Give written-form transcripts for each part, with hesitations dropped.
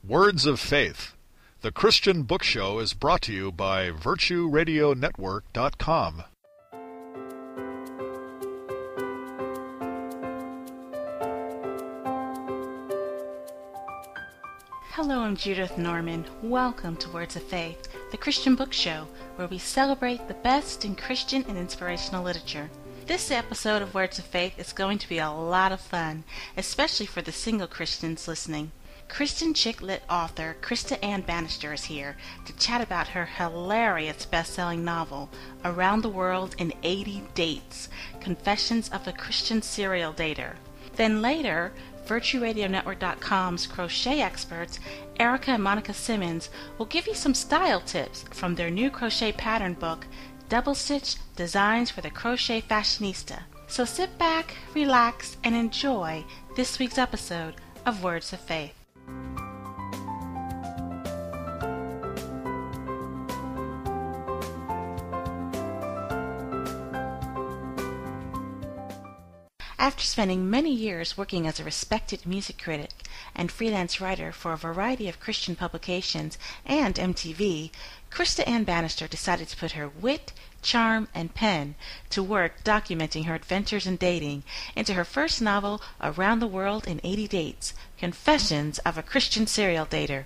Words of Faith. The Christian Book Show is brought to you by VirtueRadioNetwork.com. Hello, I'm Judith Norman. Welcome to Words of Faith, the Christian Book Show, where we celebrate the best in Christian and inspirational literature. This episode of Words of Faith is going to be a lot of fun, especially for the single Christians listening. Christian chick lit author Christa Ann Banister is here to chat about her hilarious best-selling novel, Around the World in 80 Dates, Confessions of a Christian Serial Dater. Then later, VirtueRadioNetwork.com's crochet experts, Erica and Monica Simmons, will give you some style tips from their new crochet pattern book, Double Stitch Designs for the Crochet Fashionista. So sit back, relax, and enjoy this week's episode of Words of Faith. After spending many years working as a respected music critic and freelance writer for a variety of Christian publications and MTV, Christa Ann Banister decided to put her wit, charm, and pen to work documenting her adventures in dating into her first novel, Around the World in 80 Dates, Confessions of a Christian Serial Dater.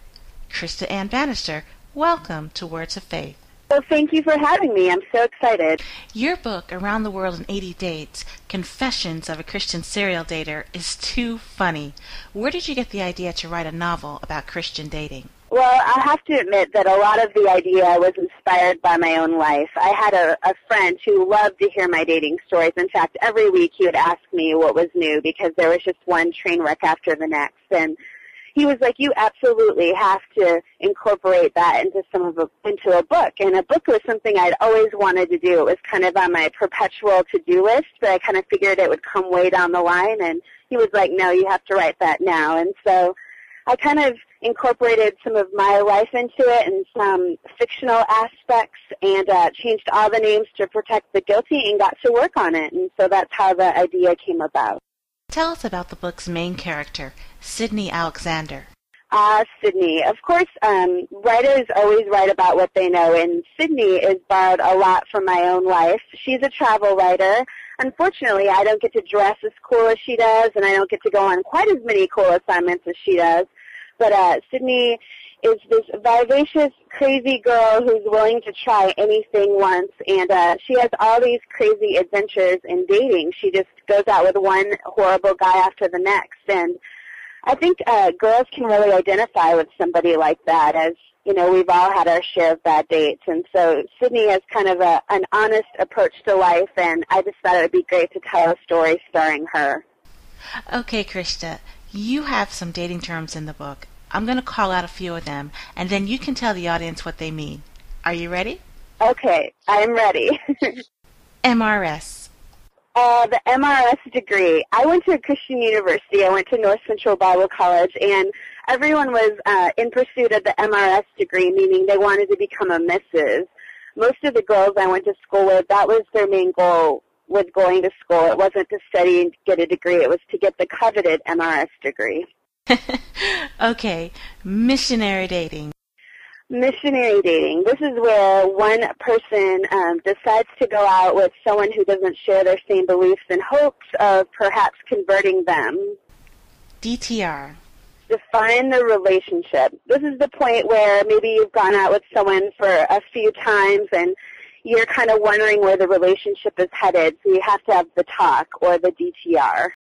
Christa Ann Banister, welcome to Words of Faith. Well, thank you for having me. I'm so excited. Your book, Around the World in 80 Dates, Confessions of a Christian Serial Dater, is too funny. Where did you get the idea to write a novel about Christian dating? Well, I have to admit that a lot of the idea was inspired by my own life. I had a friend who loved to hear my dating stories. In fact, every week he would ask me what was new because there was just one train wreck after the next. And he was like, you absolutely have to incorporate that into a book. And a book was something I'd always wanted to do. It was kind of on my perpetual to-do list, but I kind of figured it would come way down the line. And he was like, no, you have to write that now. And so I kind of incorporated some of my life into it and some fictional aspects and changed all the names to protect the guilty and got to work on it. And so that's how the idea came about. Tell us about the book's main character, Sydney Alexander. Sydney. Of course, writers always write about what they know, and Sydney is borrowed a lot from my own life. She's a travel writer. Unfortunately, I don't get to dress as cool as she does, and I don't get to go on quite as many cool assignments as she does. But Sydney is this vivacious, crazy girl who's willing to try anything once, and she has all these crazy adventures in dating. She just goes out with one horrible guy after the next, and I think girls can really identify with somebody like that, as, you know, we've all had our share of bad dates, and so Sydney has kind of an honest approach to life, and I just thought it would be great to tell a story starring her. Okay, Christa, you have some dating terms in the book. I'm going to call out a few of them, and then you can tell the audience what they mean. Are you ready? Okay, I'm ready. MRS. The MRS degree. I went to a Christian university. I went to North Central Bible College, and everyone was in pursuit of the MRS degree, meaning they wanted to become a Mrs. Most of the girls I went to school with, that was their main goal with going to school. It wasn't to study and get a degree. It was to get the coveted MRS degree. Okay, missionary dating. Missionary dating. This is where one person decides to go out with someone who doesn't share their same beliefs in hopes of perhaps converting them. DTR. Define the relationship. This is the point where maybe you've gone out with someone for a few times and you're kind of wondering where the relationship is headed, so you have to have the talk, or the DTR.